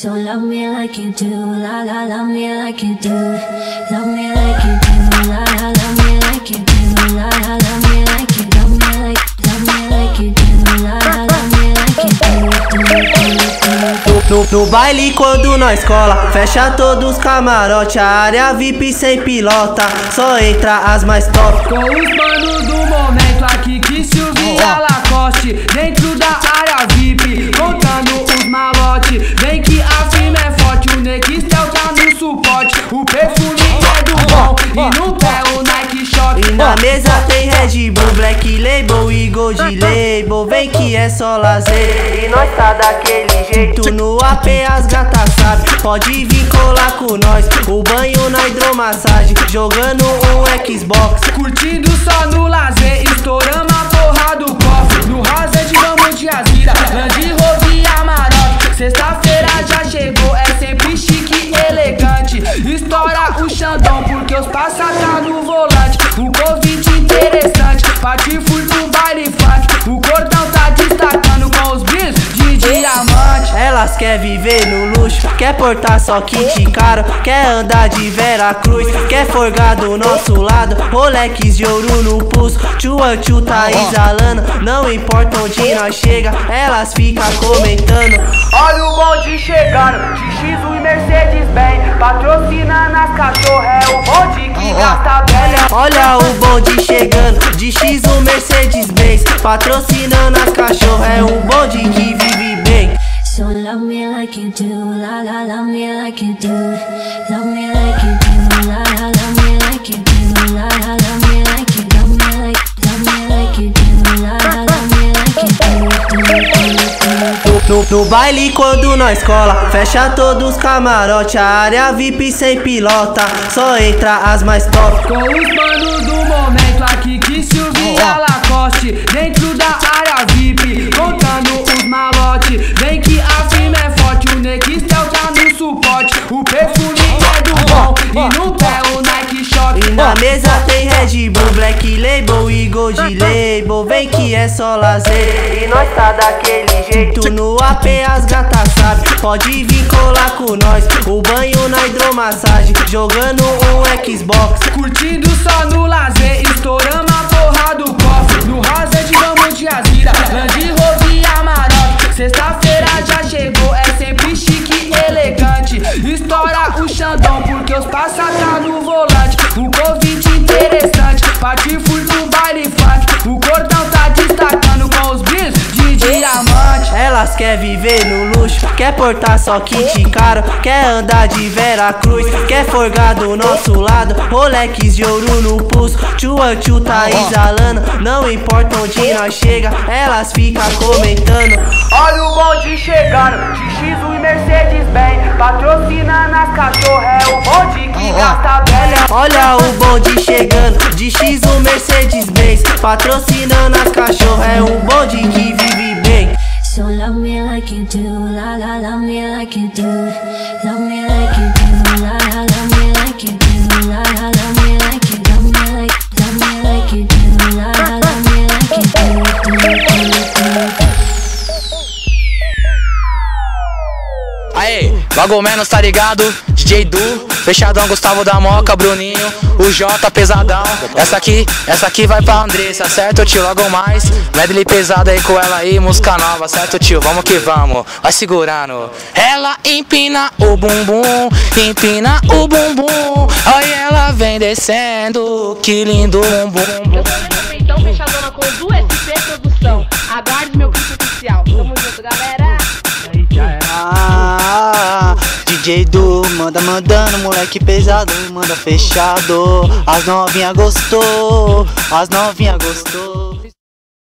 So love me like you do, la la, love me like you do. Love me like you do, la la, love me like you do, la la, love me like you, love me like you do, la la, love me like you do. No baile quando nós cola, fecha todos os camarote, a área VIP sem pilota, só entra as mais top. Com os manos do momento aqui que Silvia Lacoste, dentro da área VIP, contando os malote. Vem que a firma é forte, o Nextel tá no suporte, o perfume é do bom e no pé o Nike Shot. E na mesa tem Red Bull, Black Label e Gold Label, vem que é só lazer, e nós tá daquele jeito. No AP as gatas sabe, pode vir colar com nós, o banho na hidromassagem, jogando um Xbox, curtindo só no lazer, estouramos a porra do cofre. No Hazard vamos de Azira, Land Rover e Amarok. Sexta-feira já chegou, é sempre chique e elegante. Estoura o Xandão porque os passa tá no volante. Um convite interessante, partir furto, baile funk. O cordão tá destacando com os brilhos de diamante. Elas quer viver no luxo, quer portar só kit caro, quer andar de Vera Cruz, quer forgar do nosso lado, Rolex de ouro no pulso, tchu tá exalando, não importa onde nós chega, elas ficam comentando. Olha o bonde chegando, de X1 e Mercedes-Benz, patrocinando as cachorro, é o bonde que gasta bem. Olha o bonde chegando, de X1 Mercedes-Benz, patrocinando as cachorro, é um bonde que vive bem. So love me like you do, la la, love me like you do. Love me like you do, la la, love me like you do, la la, love me like you, love me like you do, la la, love me like you do. No baile quando nós cola, fecha todos os camarote, a área VIP sem pilota, só entra as mais top. Com os manos do momento aqui que Silvia Lacoste, dentro da área VIP, contando os malote. Vem que a firma é forte, o Nextel tá no suporte, o perfume é do bom e no pé o Nike Shot. E na mesa tem Red Bull, Black Label e Gold Label, vem que é só lazer, e nós tá daquele jeito. No AP as gatas sabe, pode vir colar com nós, o banho na hidromassagem, jogando um Xbox, curtindo só no lazer, estouramos a porra do cofre. No Hazard vamos de Azira, Land Rover e Amarok. Sexta-feira já chegou, é sempre chique e elegante. Estoura o Xandão porque os passa tá no volante. Um convite interessante, partir furto, baile funk. O cordão tá destacando com os brilhos de diamante. Elas quer viver no luxo, quer portar só kit caro, quer andar de Vera Cruz, quer forgar do nosso lado, Rolex de ouro no pulso, tchu tá exalando, não importa onde nós chega, elas ficam comentando. Olha o bonde chegando, de X1 e Mercedes-Benz, patrocinando as cachorro, é o bonde que gasta bem. Olha o bonde chegando, de X1 Mercedes-Benz, patrocinando as cachorro, é um bonde que vive bem. So love me like you do, la la, love me like you do. Love me like you do, la la, love me like you do, la la, love me like you, love me like you do, la la, love me like you do. Aê, logo menos tá ligado, DJ Du, Fechadão, Gustavo da Moca, Bruninho, o J pesadão. Essa aqui vai pra Andressa, certo tio? Logo mais, medley pesado aí com ela aí, música nova, certo tio? Vamos que vamos, vai segurando. Ela empina o bumbum, empina o bumbum, olha ela vem descendo, que lindo bumbum. Eu sou então Fechadona com o SP Produção, aguarde meu clipe oficial. Tamo junto, galera. DJ Du, mandando, moleque pesado, manda fechado. As novinha gostou, as novinha gostou.